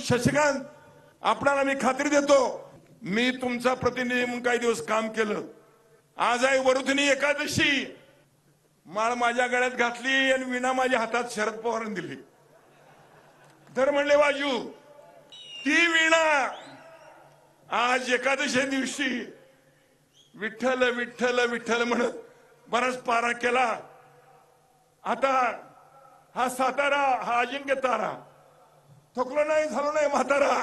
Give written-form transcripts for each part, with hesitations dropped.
शशिकांत, आपणाला मी खात्री देतो, मी तुमचा प्रतिनिधी म्हणून काही दिवस काम केलं. आज आहे वरुथिनी एकादशी. माळ माझ्या गळ्यात घातली आणि विणा माझ्या हातात शरद पवारांनी दिली. तर म्हणले वाजू ती विणा आज एकादशी दिवशी विठ्ठल विठ्ठल विठ्ठल म्हणत बराच पारा केला. आता हा सातारा, हा अजिंक्य तारा, थकलो नाही, झालो नाही म्हातारा,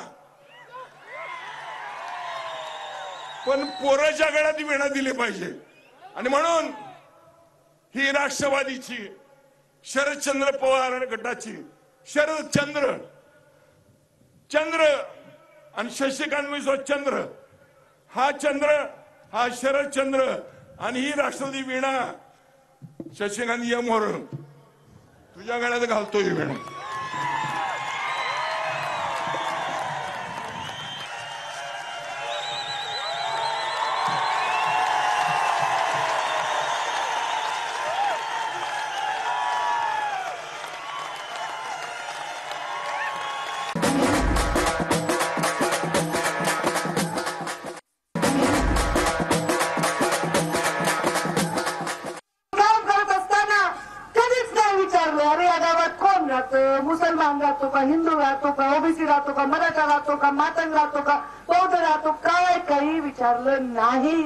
पण पोराच्या गळ्यात विणा दिली पाहिजे. आणि म्हणून ही राष्ट्रवादीची शरदचंद्र पवार गटाची शरदचंद्र चंद्र आणि शशिकांत मिश्र चंद्र, हा चंद्र, हा शरदचंद्र आणि ही राष्ट्रवादी वीणा शशिकांत ये मोर तुझ्या गळ्यात घालतोय वीणा. मुसलमान राहतो का, हिंदू राहतो का, ओबीसी राहतो का, मराठा राहतो का, मातंग राहतो का, बौद्ध राहतो, काय काही विचारलं नाही.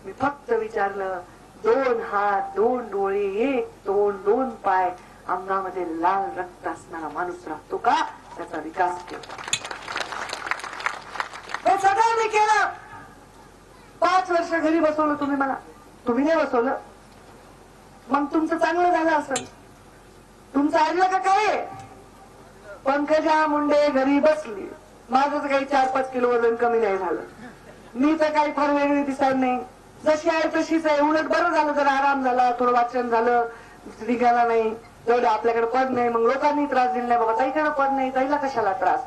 मी फक्त विचारलं, 2 हात 2 डोळे 1 तोंड 2 पाय, अंगामध्ये लाल रक्त असणारा माणूस राहतो का, त्याचा विकास केला. हे सगळं मी केलं. 5 वर्ष घरी बसवलं तुम्ही मला. तुम्ही नाही बसवलं, मग तुमचं चांगलं झालं असेल. तुमचं ऐकलं का काय? पंकजा मुंडे घरी बसली. माझं तर काही 4-5 किलो वजन कमी नाही झालं. मी तर काही फार वेगळी दिसणार नाही, जशी आहे तशीच आहे. उलट बरं झालं, जरा आराम झाला, थोडं वाचन झालं, निघाला नाही. जेवढं आपल्याकडे पद नाही, मग लोकांनी त्रास दिला नाही. बाबा ताईकडे पद नाही, ताईला कशाला त्रास.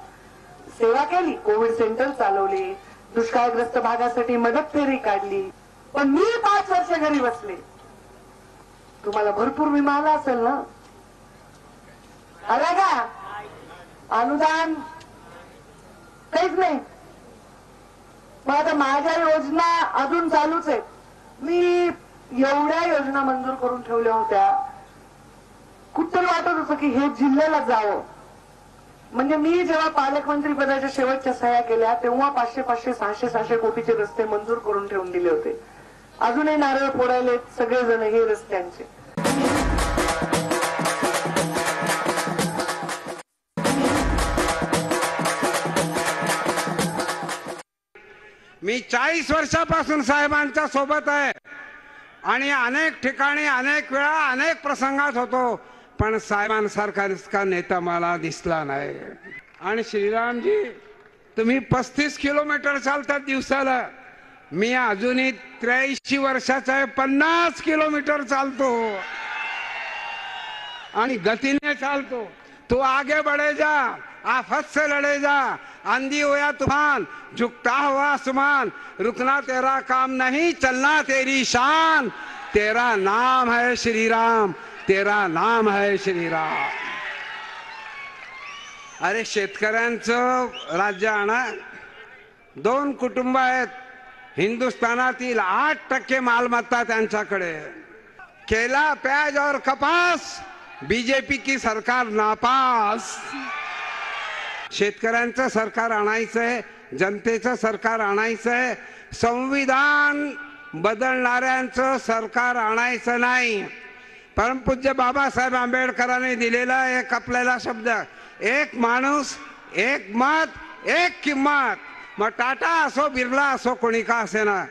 सेवा केली, कोविड सेंटर चालवली, दुष्काळग्रस्त भागासाठी मदत फेरी काढली. पण मी 5 वर्ष घरी बसले. तुम्हाला भरपूर विमा आला असेल ना? आला का? अनुदान काहीच नाही. मग आता माझ्या योजना अजून चालूच आहेत. मी एवढ्या योजना मंजूर करून ठेवल्या होत्या, कुठतरी वाटत होतं की हे जिल्ह्याला जावं. म्हणजे मी जेव्हा पालकमंत्री पदाच्या शेवटच्या सह्या केल्या तेव्हा 500-500, 600-600 कोटीचे रस्ते मंजूर करून ठेवून दिले होते. अजूनही नारळ फोडायले सगळेजण हे रस्त्यांचे. मी 40 वर्षापासून साहेबांच्या सोबत आहे आणि अनेक ठिकाणी अनेक वेळा अनेक प्रसंगात होतो, पण साहेबांसारखा नेता मला दिसला नाही. आणि श्रीरामजी, तुम्ही 35 किलोमीटर चालतात दिवसाला. मी अजूनही 83 वर्षाचा आहे, 50 किलोमीटर चालतो आणि गतीने चालतो. तू आगे बढ़े जा, आफत से लड़े जा, आंधी हो या तूफान, झुकता हुआ आसमान, रुकना तेरा काम नहीं, चलना तेरी शान. तेरा नाम है श्री राम, तेरा नाम है श्री राम. अरे शेतकऱ्यांचं राज्य आणा. 2 कुटुंब आहेत, हिंदुस्थानातील 8% मालमत्ता त्यांच्याकडे. केला, प्याज और कपास, बीजेपी की सरकार नापास. शेतकऱ्यांचं सरकार आणायचंय, जनतेचं सरकार आणायचंय, संविधान बदलणाऱ्यांचं सरकार आणायचं नाही. परमपूज्य बाबासाहेब आंबेडकरांनी दिलेला एक आपल्याला शब्द, एक माणूस एक मत एक किंमत. मग टाटा असो, बिर्ला असो, कोणी का असेना.